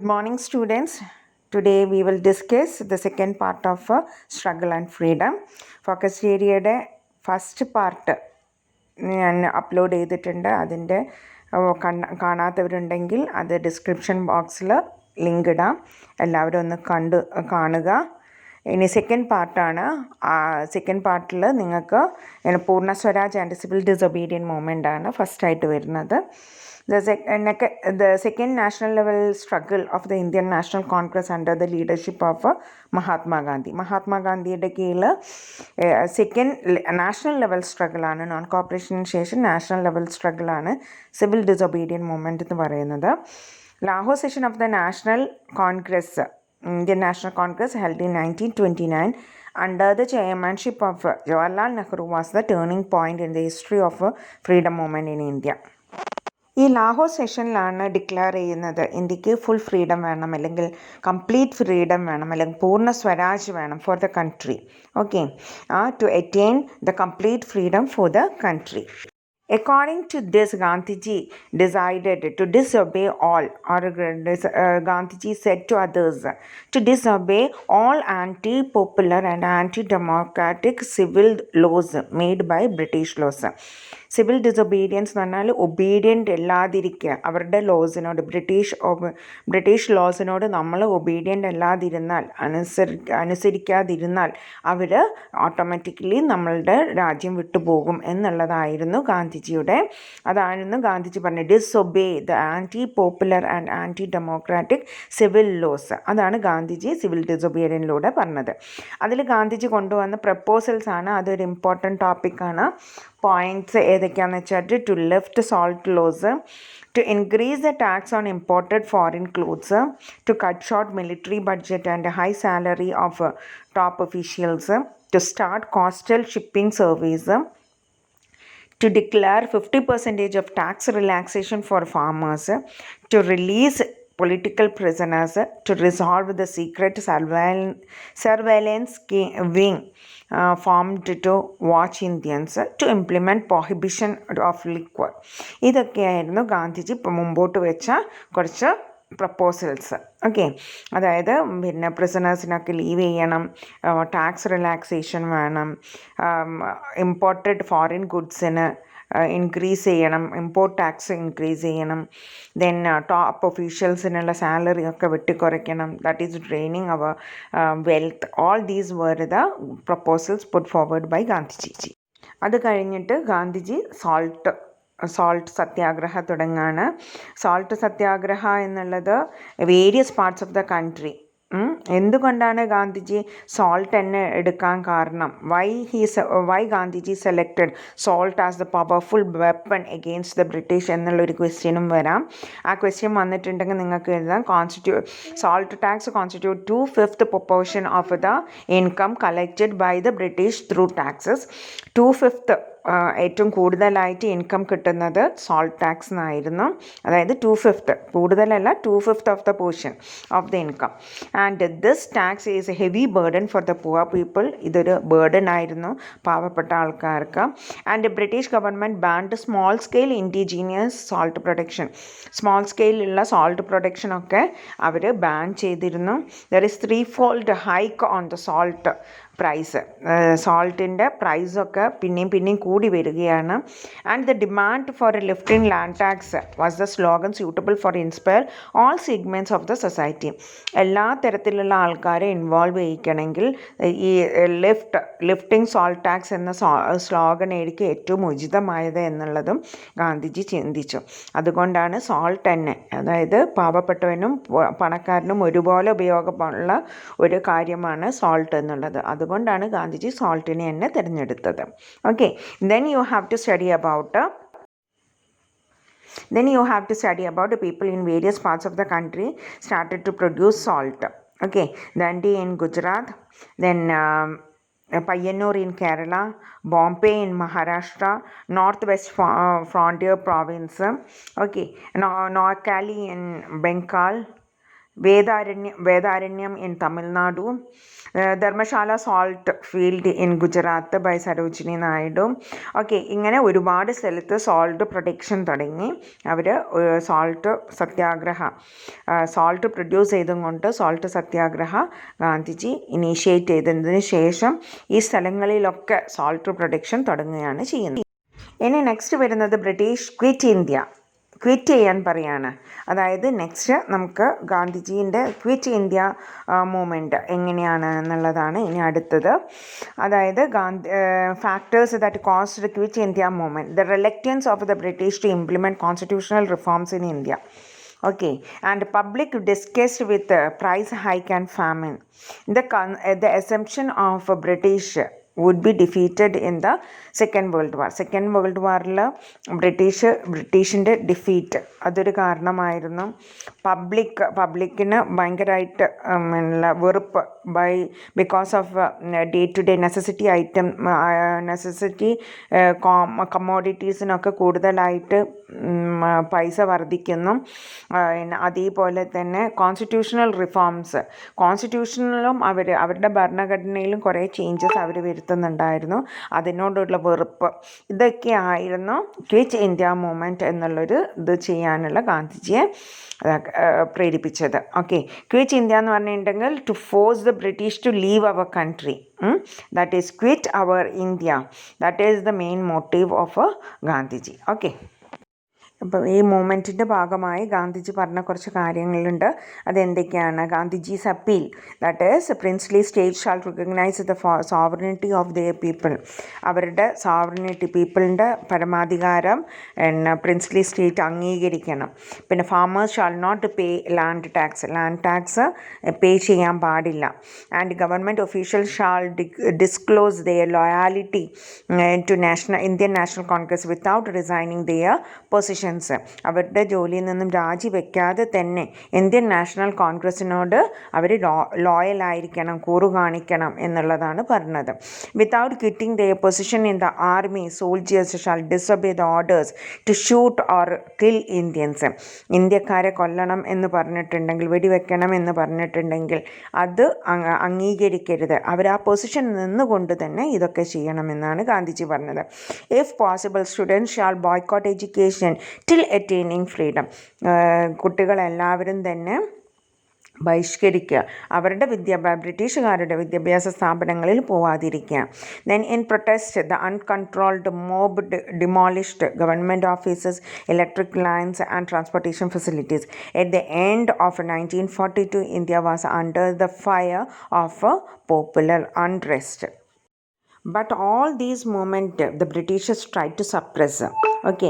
Good morning, students. Today we will discuss the second part of Struggle and Freedom. Focus area first part ഞാൻ upload ചെയ്തിട്ടുണ്ട്. അതിൻ്റെ കാണാത്തവരുണ്ടെങ്കിൽ അത് description ബോക്സിൽ link ഇടാം. എല്ലാവരും ഒന്ന് കാണുക. ഇനി സെക്കൻഡ് പാർട്ടാണ്. സെക്കൻഡ് പാർട്ടിൽ നിങ്ങൾക്ക് പൂർണ്ണ സ്വരാജ് ആൻഡ് സിവിൽ ഡിസൊബീഡിയൻറ്റ് മൂവ്മെൻ്റ് ആണ് ഫസ്റ്റായിട്ട് വരുന്നത്. The second national level struggle of the Indian National Congress under the leadership of Mahatma Gandhi. Mahatma Gandhiയുടെ കീഴിൽ second national level സ്ട്രഗിളാണ്, non cooperation ശേഷം നാഷണൽ ലെവൽ സ്ട്രഗിളാണ് സിവിൽ ഡിസൊബീഡിയൻറ്റ് മൂവ്മെൻറ്റ് എന്ന് പറയുന്നത്. Lahore session of the national Congress, Indian National Congress held in 1929 under the chairmanship of Jawaharlal Nehru was the turning point in the history of freedom movement in India. ഈ Lahore സെഷനിലാണ് declare ചെയ്യുന്നത് ഇന്ത്യക്ക് full freedom വേണം, അല്ലെങ്കിൽ complete freedom വേണം, അല്ലെങ്കിൽ പൂർണ്ണ സ്വരാജ് വേണം for the country. Okay, to attain the complete freedom for the country. According to this, Gandhiji decided to disobey all, or Gandhiji said to others to disobey all anti-popular and anti-democratic civil laws made by British laws. Civil disobedience എന്ന് പറഞ്ഞാൽ obedient അല്ലാതിരിക്കുക, അവരുടെ ലോസിനോട്, British ലോസിനോട് നമ്മൾ obedient അല്ലാതിരുന്നാൽ, അനുസരിക്കാതിരുന്നാൽ അവർ automatically നമ്മളുടെ രാജ്യം വിട്ടുപോകും എന്നുള്ളതായിരുന്നു അതായിരുന്നു ഗാന്ധിജി പറഞ്ഞത്. Disobey the anti popular and anti democratic civil laws, അതാണ് ഗാന്ധിജി സിവിൽ ഡിസൊബീഡിയനിലൂടെ പറഞ്ഞത്. അതിൽ ഗാന്ധിജി കൊണ്ടുവന്ന പ്രപ്പോസൽസ് ആണ്, അതൊരു ഇമ്പോർട്ടൻറ്റ് ടോപ്പിക്കാണ്. പോയിൻറ്റ്സ് ഏതൊക്കെയാണെന്ന് വെച്ചാൽ to lift salt laws, to increase the tax on imported foreign clothes, to cut short military budget and high salary of top officials, to start coastal shipping service, to declare 50% of tax relaxation for farmers, to release political prisoners, to resolve the secret surveillance wing formed to watch Indians, to implement prohibition of liquor. ഇതൊക്കെയായിരുന്നു ഗാന്ധിജി മുമ്പോട്ട് വെച്ച കുറച്ച് proposals. Okay, അതായത് പിന്നെ പ്രിസണേഴ്സിനൊക്കെ leave ചെയ്യണം, tax relaxation വേണം, imported foreign ഗുഡ്സിന് ഇൻക്രീസ് ചെയ്യണം, ഇമ്പോർട്ട് ടാക്സ് ഇൻക്രീസ് ചെയ്യണം, ദെൻ ടോപ്പ് ഒഫീഷ്യൽസിനുള്ള സാലറി ഒക്കെ വെട്ടിക്കുറയ്ക്കണം, that is draining our wealth. All these were the proposals put forward by Gandhiji. അത് കഴിഞ്ഞിട്ട് ഗാന്ധിജി സോൾട്ട് സത്യാഗ്രഹ തുടങ്ങാണ്. സോൾട്ട് സത്യാഗ്രഹ എന്നുള്ളത് various parts of the country. എന്തുകൊണ്ടാണ് ഗാന്ധിജി സോൾട്ട് തന്നെ എടുക്കാൻ കാരണം? Why Gandhiji selected salt as the powerful weapon against the British എന്നുള്ളൊരു ക്വസ്റ്റ്യനും വരാം. ആ ക്വസ്റ്റ്യൻ വന്നിട്ടുണ്ടെങ്കിൽ നിങ്ങൾക്ക് എഴുതാം. Salt tax constitute 2/5 proportion of the income collected by the British through taxes. 2/5 ഏറ്റവും കൂടുതലായിട്ട് ഇൻകം കിട്ടുന്നത് സോൾട്ട് ടാക്സ് എന്നായിരുന്നു. അതായത് 2/5, കൂടുതലല്ല, 2/5 of the portion of the income. And this tax is a heavy burden for the poor people. ഇതൊരു burden ആയിരുന്നു പാവപ്പെട്ട ആൾക്കാർക്ക്. And British government banned small scale indigenous salt production. Small സ്കെയിലുള്ള salt പ്രൊഡക്ഷനൊക്കെ അവർ ബാൻ ചെയ്തിരുന്നു. There is 3-fold hike on the salt price. സോൾട്ടിൻ്റെ പ്രൈസൊക്കെ പിന്നെയും കൂടി വരികയാണ്. And the demand for a lifting land tax was the slogan suitable four inspire all segments of the society. എല്ലാ തരത്തിലുള്ള ആൾക്കാരെ ഇൻവോൾവ് ചെയ്യിക്കണമെങ്കിൽ ഈ ലിഫ്റ്റിംഗ് സോൾട്ട് ടാക്സ് എന്ന സ്ലോഗൻ ആയിരിക്കും ഏറ്റവും ഉചിതമായത് എന്നുള്ളതും ഗാന്ധിജി ചിന്തിച്ചു. അതുകൊണ്ടാണ് സോൾട്ട് തന്നെ, അതായത് പാവപ്പെട്ടവനും പണക്കാരനും ഒരുപോലെ ഉപയോഗമുള്ള ഒരു കാര്യമാണ് സോൾട്ട് എന്നുള്ളത്. അതുകൊണ്ടാണ് ഗാന്ധിജി സോൾട്ടിനെ തന്നെ തിരഞ്ഞെടുത്തത്. Okay, then you have to study about the people in various parts of the country started to produce salt. Okay, Dandi in Gujarat, then Payyanur in Kerala, Bombay in Maharashtra, Northwest Frontier Province, okay, Noakhali in Bengal, Vedaranyam in Tamil Nadu, Dharamshala salt field in Gujarat by Sarojini Naidu. Okay, ഇങ്ങനെ ഒരുപാട് സ്ഥലത്ത് salt production തുടങ്ങി. അവർ salt സത്യാഗ്രഹ, salt produce ചെയ്തും കൊണ്ട് salt സത്യാഗ്രഹ Gandhiji initiate ചെയ്തതിന് ശേഷം ഈ സ്ഥലങ്ങളിലൊക്കെ സോൾട്ട് പ്രൊഡക്ഷൻ തുടങ്ങുകയാണ് ചെയ്യുന്നത്. ഇനി നെക്സ്റ്റ് വരുന്നത് ബ്രിട്ടീഷ് ക്വിറ്റ് ചെയ്യാൻ പറയാണ്. അതായത് നെക്സ്റ്റ് നമുക്ക് ഗാന്ധിജീൻ്റെ ക്വിറ്റ് ഇന്ത്യ മൂവ്മെൻറ്റ് എങ്ങനെയാണ് എന്നുള്ളതാണ് ഇനി അടുത്തത്. അതായത് factors that caused Quit India movement, the reluctance of the British to implement constitutional reforms in India. Okay, and public disgust with price hike and famine. The assumption of British would be defeated in the Second World War. Second World War'ൽ ബ്രിട്ടീഷിൻ്റെ defeat അതൊരു കാരണമായിരുന്നു. പബ്ലിക്കിന് ഭയങ്കരമായിട്ട് വെറുപ്പ് because of day to day necessity കമ്മോഡിറ്റീസിനൊക്കെ കൂടുതലായിട്ട് പൈസ വർദ്ധിക്കുന്നു. അതേപോലെ തന്നെ കോൺസ്റ്റിറ്റ്യൂഷനിലും അവരുടെ ഭരണഘടനയിലും കുറേ ചേഞ്ചസ് അവർ വരുത്തുന്നുണ്ടായിരുന്നു. അതിനോടുള്ള വെറുപ്പ്, ഇതൊക്കെ ആയിരുന്നു ക്വിറ്റ് ഇന്ത്യ മൂവ്മെൻറ്റ് എന്നുള്ളൊരു ഇത് ചെയ്യാനുള്ള ഗാന്ധിജിയെ പ്രേരിപ്പിച്ചത്. ഓക്കെ, ക്വിറ്റ് ഇന്ത്യ എന്ന് പറഞ്ഞിട്ടുണ്ടെങ്കിൽ to force the British to leave our country, that is quit our India, that is the main motive of Gandhiji. Okay, അപ്പം ഈ മൂവ്മെൻറ്റിൻ്റെ ഭാഗമായി ഗാന്ധിജി പറഞ്ഞ കുറച്ച് കാര്യങ്ങളുണ്ട്. അതെന്തൊക്കെയാണ്? Gandhiji's appeal, that is princely state shall recognise the sovereignty of their people. അവരുടെ sovereignty, പീപ്പിളിൻ്റെ പരമാധികാരം പ്രിൻസ്ലി സ്റ്റേറ്റ് അംഗീകരിക്കണം. പിന്നെ farmers shall not pay land tax pay ചെയ്യാൻ പാടില്ല. And government official shall disclose there loyalty to Indian National Congress without resigning their position. അവരുടെ ജോലിയിൽ നിന്നും രാജിവെക്കാതെ തന്നെ ഇന്ത്യൻ നാഷണൽ കോൺഗ്രസിനോട് അവർ ലോയലായിരിക്കണം, കൂറു കാണിക്കണം എന്നുള്ളതാണ് പറഞ്ഞത്. Without quitting their position in the army, soldiers shall disobey the orders to shoot or kill Indians. ഇന്ത്യക്കാരെ കൊല്ലണം എന്ന് പറഞ്ഞിട്ടുണ്ടെങ്കിൽ, വെടിവെക്കണം എന്ന് പറഞ്ഞിട്ടുണ്ടെങ്കിൽ അത് അംഗീകരിക്കരുത്. അവർ ആ പൊസിഷൻ നിന്നുകൊണ്ട് തന്നെ ഇതൊക്കെ ചെയ്യണമെന്നാണ് ഗാന്ധിജി പറഞ്ഞത്. If possible students shall boycott education till attaining freedom. കുട്ടികളെല്ലാവരും തന്നെ ബഹിഷ്കരിക്കുക, അവരുടെ ബ്രിട്ടീഷുകാരുടെ വിദ്യാഭ്യാസ സ്ഥാപനങ്ങളിൽ പോവാതിരിക്കുക. Then in protest the uncontrolled mob demolished government offices, electric lines and transportation facilities. At the end of 1942 India was under the fire of popular unrest. But all these movements the Britishers tried to suppress. Okay,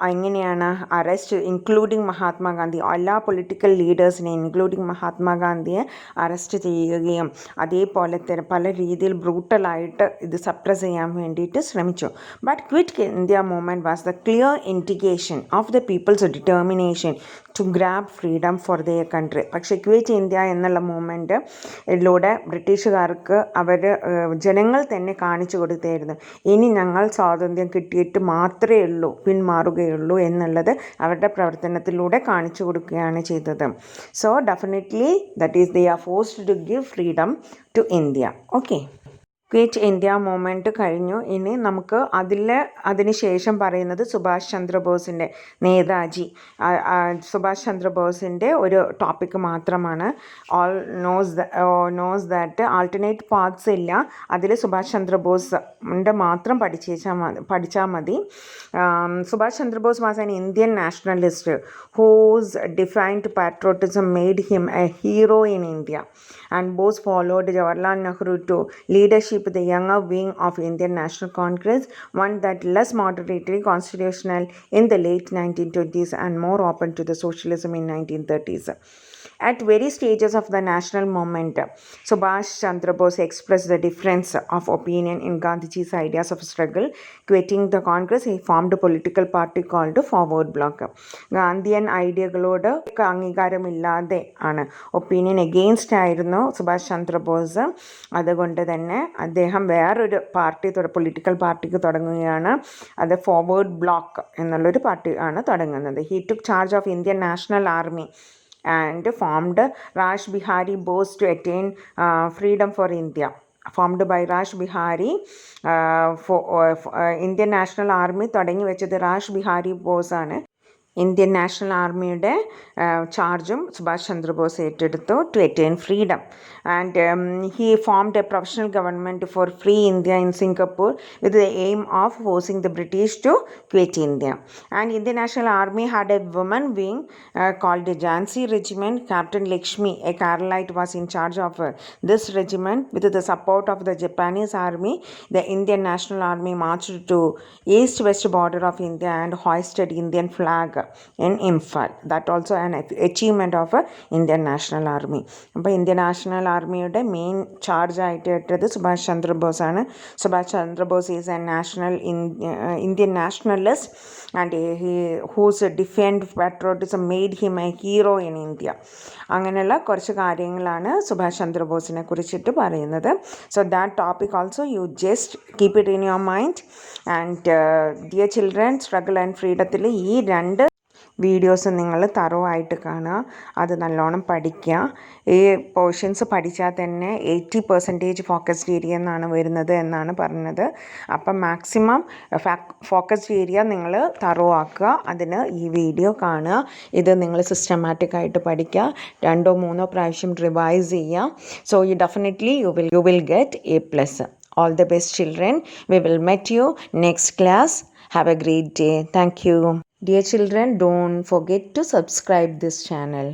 എങ്ങനെയാണ് arrest, including Mahatma Gandhi, എല്ലാ political ലീഡേഴ്സിനെ including മഹാത്മാഗാന്ധിയെ arrest ചെയ്യുകയും അതേപോലെ തന്നെ പല രീതിയിൽ ബ്രൂട്ടലായിട്ട് ഇത് suppress ചെയ്യാൻ വേണ്ടിയിട്ട് ശ്രമിച്ചു. But Quit India movement was the clear indication of the people's determination to grab freedom for their country. പക്ഷേ ക്വിറ്റ് ഇന്ത്യ എന്നുള്ള മൂവ്മെൻറ്റിലൂടെ ബ്രിട്ടീഷുകാർക്ക് ജനങ്ങൾ തന്നെ കാണിച്ചു കൊടുത്തായിരുന്നു, ഇനി ഞങ്ങൾ സ്വാതന്ത്ര്യം കിട്ടിയിട്ട് മാത്രമേ പിന്മാറുകയുള്ളൂ എന്നുള്ളത് അവരുടെ പ്രവർത്തനത്തിലൂടെ കാണിച്ചു കൊടുക്കുകയാണ് ചെയ്തത്. So definitely that is they are forced to give freedom to India. Okay, Quit India movement കഴിഞ്ഞു. ഇനി നമുക്ക് അതിന് ശേഷം പറയുന്നത് സുഭാഷ് ചന്ദ്രബോസിൻ്റെ, നേതാജി സുഭാഷ് ചന്ദ്രബോസിൻ്റെ ഒരു ടോപ്പിക്ക് മാത്രമാണ്. All knows that alternate paths ഇല്ല, അതിൽ സുഭാഷ് ചന്ദ്രബോസിൻ്റെ മാത്രം പഠിച്ചാൽ മതി. Subhash Chandrabose was an Indian nationalist whose defiant patriotism made him a hero in India, and Bose followed Jawaharlal Nehru to leadership the younger wing of Indian National Congress, one that less moderately constitutional in the late 1920s and more open to the socialism in 1930s. At various stages of the national movement, Subhash Chandra Bose expressed the difference of opinion in Gandhiji's ideas of struggle. Quitting the Congress, he formed a political party called Forward Bloc. Gandhian ഐഡിയകളോട് അംഗീകാരമില്ലാതെ ആണ്, opinion against ആയിരുന്നു സുഭാഷ് ചന്ദ്രബോസ്. അതുകൊണ്ട് തന്നെ അദ്ദേഹം വേറൊരു political പാർട്ടിക്ക് തുടങ്ങുകയാണ്. അത് ഫോർവേഡ് ബ്ലോക്ക് എന്നുള്ളൊരു പാർട്ടി ആണ് തുടങ്ങുന്നത്. He took charge of Indian National army and formed Raj Bihari Bose to attain freedom for India. Formed by Raj Bihari Indian National Army തുടങ്ങി വെച്ചത് രാജ് ബിഹാരി ബോസ് ആണ്. ഇന്ത്യൻ നാഷണൽ ആർമിയുടെ ചാർജും സുഭാഷ് ചന്ദ്രബോസ് ഏറ്റെടുത്തു to attain freedom. And he formed a professional government for free India in Singapore with the aim of forcing the British to quit India. And Indian National Army had a woman wing called Jhansi Regiment. Captain Lakshmi, a Keralite, was in charge of this regiment. With the support of the Japanese army, the Indian National Army marched to east-west border of India and hoisted Indian flag in Imphal. That also an achievement of Indian National Army. അപ്പോൾ Indian National ആർമിയുടെ main charge ആയിട്ട് ഇട്ടത് സുഭാഷ് ചന്ദ്രബോസ് ആണ്. Subhash Chandrabose is a Indian nationalist and whose defend patriotism made him a hero in India. അങ്ങനെയുള്ള കുറച്ച് കാര്യങ്ങളാണ് സുഭാഷ് ചന്ദ്രബോസിനെ കുറിച്ചിട്ട് പറയുന്നത്. So that topic also you just keep it in your mind. And dear children, struggle and ഫ്രീഡത്തിൽ ഈ രണ്ട് വീഡിയോസ് നിങ്ങൾ തറവായിട്ട് കാണുക, അത് നല്ലോണം പഠിക്കുക. ഈ പോർഷൻസ് പഠിച്ചാൽ തന്നെ 80% ഫോക്കസ്ഡ് ഏരിയ എന്നാണ് വരുന്നത് എന്നാണ് പറഞ്ഞത്. അപ്പം മാക്സിമം ഫോക്കസ്ഡ് ഏരിയ നിങ്ങൾ തറവാക്കുക. അതിന് ഈ വീഡിയോ കാണുക. ഇത് നിങ്ങൾ സിസ്റ്റമാറ്റിക് ആയിട്ട് പഠിക്കുക. 2 or 3 പ്രാവശ്യം റിവൈസ് ചെയ്യുക. So you definitely you will get A+. All the best, children. We will meet you next class. Have a great day. Thank you. Dear children, don't forget to subscribe this channel.